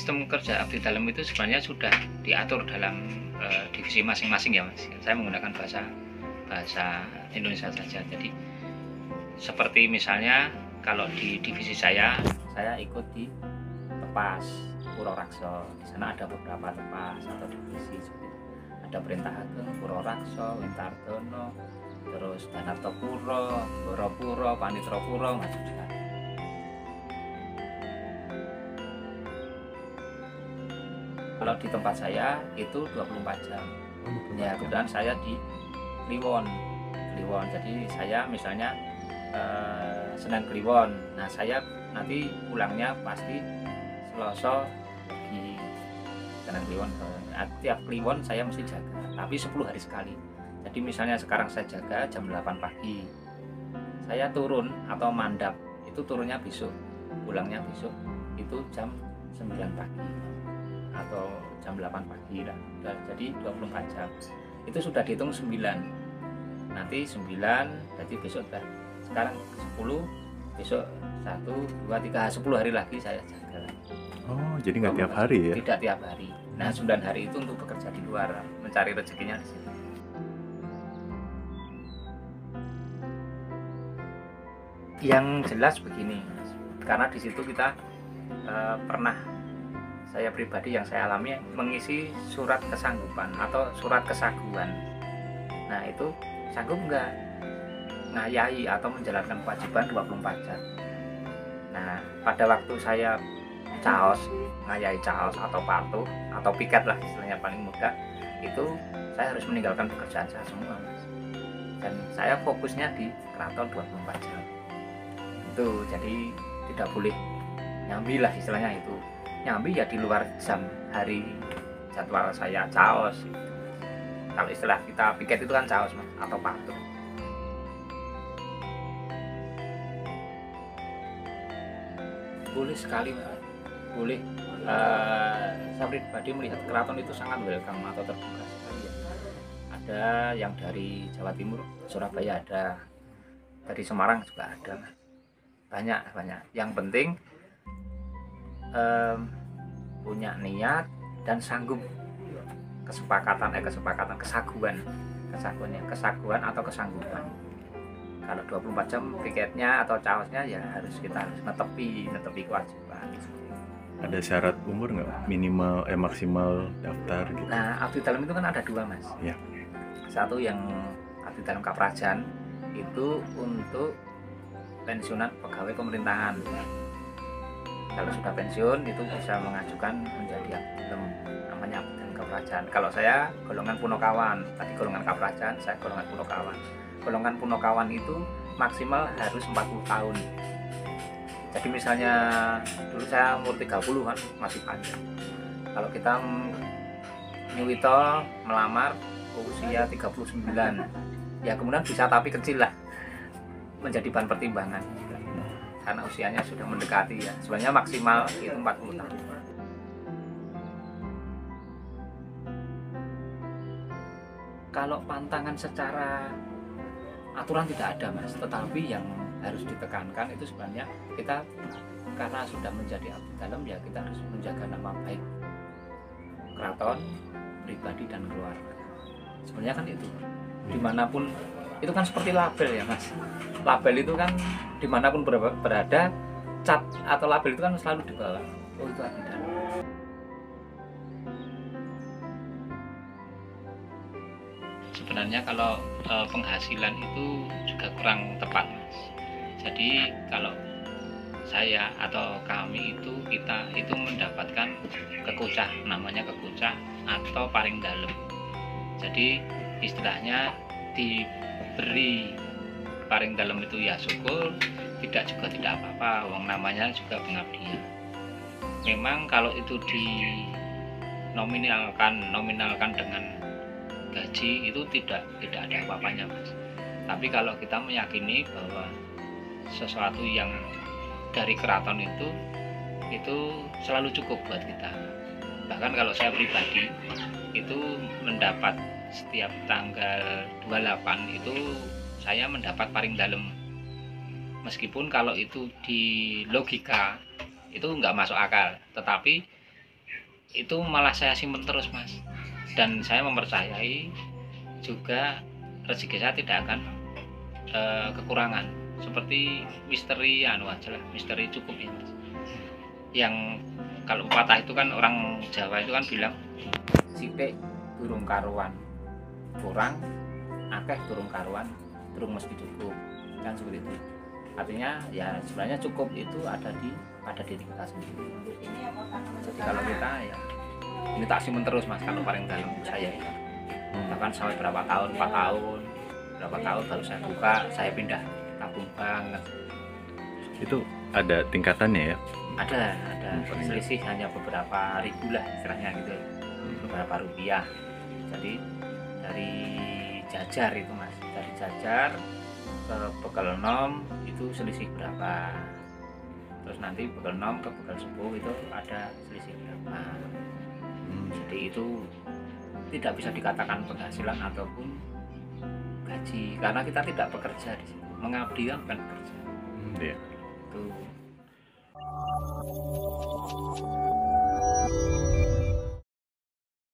sistem kerja abdi dalam itu sebenarnya sudah diatur dalam divisi masing-masing ya Mas. Saya menggunakan bahasa Indonesia saja. Jadi seperti misalnya kalau di divisi saya ikut di Tepas Purworakso. Di sana ada beberapa tepas atau divisi seperti itu. Ada Perintah Ageng, Purworakso, Wintardono, terus Danartopuro, Boropuro, Panitropuro, macam sekali. Kalau di tempat saya itu 24 jam. Ya, kebetulan saya di Kliwon. Jadi saya misalnya Senin Kliwon. Nah, saya nanti pulangnya pasti Selasa di Senin Kliwon. Tiap Kliwon saya mesti jaga, tapi 10 hari sekali. Jadi misalnya sekarang saya jaga jam 8 pagi. Saya turun atau mandap itu turunnya besok, pulangnya besok itu jam 9 pagi atau jam 8 pagi lah. Jadi 24 jam. Itu sudah dihitung 9. Nanti 9, jadi besok sudah sekarang 10, besok 1, 2, 3, 10 hari lagi saya jaga. Oh, jadi nggak tiap hari ya? Tidak tiap hari. Nah, 9 hari itu untuk bekerja di luar, mencari rezekinya di sini. Yang jelas begini, karena di situ kita pernah, saya pribadi yang saya alami mengisi surat kesanggupan atau surat kesaguan. Nah, itu sanggup nggak ngayai atau menjalankan kewajiban 24 jam. Nah, pada waktu saya caos, ngayai caos atau patuh atau piket lah istilahnya paling mudah, itu saya harus meninggalkan pekerjaan saya semua, Mas. Dan saya fokusnya di keraton 24 jam. Itu jadi tidak boleh nyambi lah istilahnya itu. Nyambi ya di luar jam hari jadwal saya caos. Kalau istilah kita piket itu kan caos, Mas, atau patuh. Boleh sekali, Mas. Boleh. Saya pribadi melihat keraton itu sangat welcome atau terbuka sekali ya. Ada yang dari Jawa Timur, Surabaya ada, dari Semarang juga ada, Mas. Banyak. Yang penting punya niat dan sanggup, kesaguan atau kesanggupan. Kalau 24 jam piketnya atau caosnya ya kita harus netepi kewajiban. Ada syarat umur nggak? Minimal maksimal daftar gitu? Nah, abdi dalam itu kan ada 2, Mas. Ya. Satu yang abdi dalam Kaprajan itu untuk pensiunan pegawai pemerintahan. Kalau sudah pensiun itu bisa mengajukan menjadi abdi dalam, namanya abdi dalam Kaprajan. Kalau saya golongan Punokawan, tadi golongan Kaprajan, saya golongan Punokawan. Golongan Punokawan itu maksimal harus 40 tahun. Jadi misalnya dulu saya umur 30 kan masih panjang. Kalau kita nyuwito melamar usia 39, ya kemudian bisa tapi kecil lah, menjadi bahan pertimbangan karena usianya sudah mendekati ya. Sebenarnya maksimal itu 40 tahun. Kalau pantangan secara aturan tidak ada, Mas, tetapi yang harus ditekankan itu sebenarnya kita karena sudah menjadi abdi dalam ya kita harus menjaga nama baik keraton, pribadi dan keluarga. Sebenarnya kan itu dimanapun itu kan seperti label ya, Mas. Label itu kan dimanapun berada, cat atau label itu kan selalu dibawa. Oh, itu abdi dalam. Sebenarnya kalau penghasilan itu juga kurang tepat, Mas. Jadi kalau saya atau kami itu kita itu mendapatkan kekucah, namanya kekucah atau paring dalam. Jadi istilahnya diberi paring dalam itu ya syukur, tidak juga tidak apa-apa, wong namanya juga pengabdian. Memang kalau itu nominalkan dengan gaji itu tidak ada apa-apanya, Mas. Tapi kalau kita meyakini bahwa sesuatu yang dari keraton itu selalu cukup buat kita. Bahkan kalau saya pribadi itu mendapat setiap tanggal 28 itu saya mendapat paring dalam. Meskipun kalau itu di logika itu nggak masuk akal, tetapi itu malah saya simpen terus Mas, dan saya mempercayai juga rezeki saya tidak akan kekurangan. Seperti misteri anu aja lah, misteri cukup ya Mas. Yang kalau pepatah itu kan orang Jawa itu kan bilang sithik durung karuan, kurang akeh durung karuan, durung mesti cukup, kan seperti itu. Artinya ya sebenarnya cukup itu ada pada diri kita sendiri. Jadi kalau kita ya ini tak simpen terus Mas, kalau paling dalam saya ya. Bahkan sampai berapa tahun, 4 tahun, berapa tahun baru saya buka, saya pindah tabung banget. Itu ada tingkatannya ya? Ada selisih hanya beberapa ribu lah istilahnya gitu, beberapa rupiah. Jadi dari jajar itu Mas, dari jajar ke bekal nom itu selisih berapa, terus nanti bekal nom ke bekal subuh itu ada selisih berapa. Jadi itu tidak bisa dikatakan penghasilan ataupun gaji karena kita tidak bekerja di situ. Mengabdi kan bukan bekerja.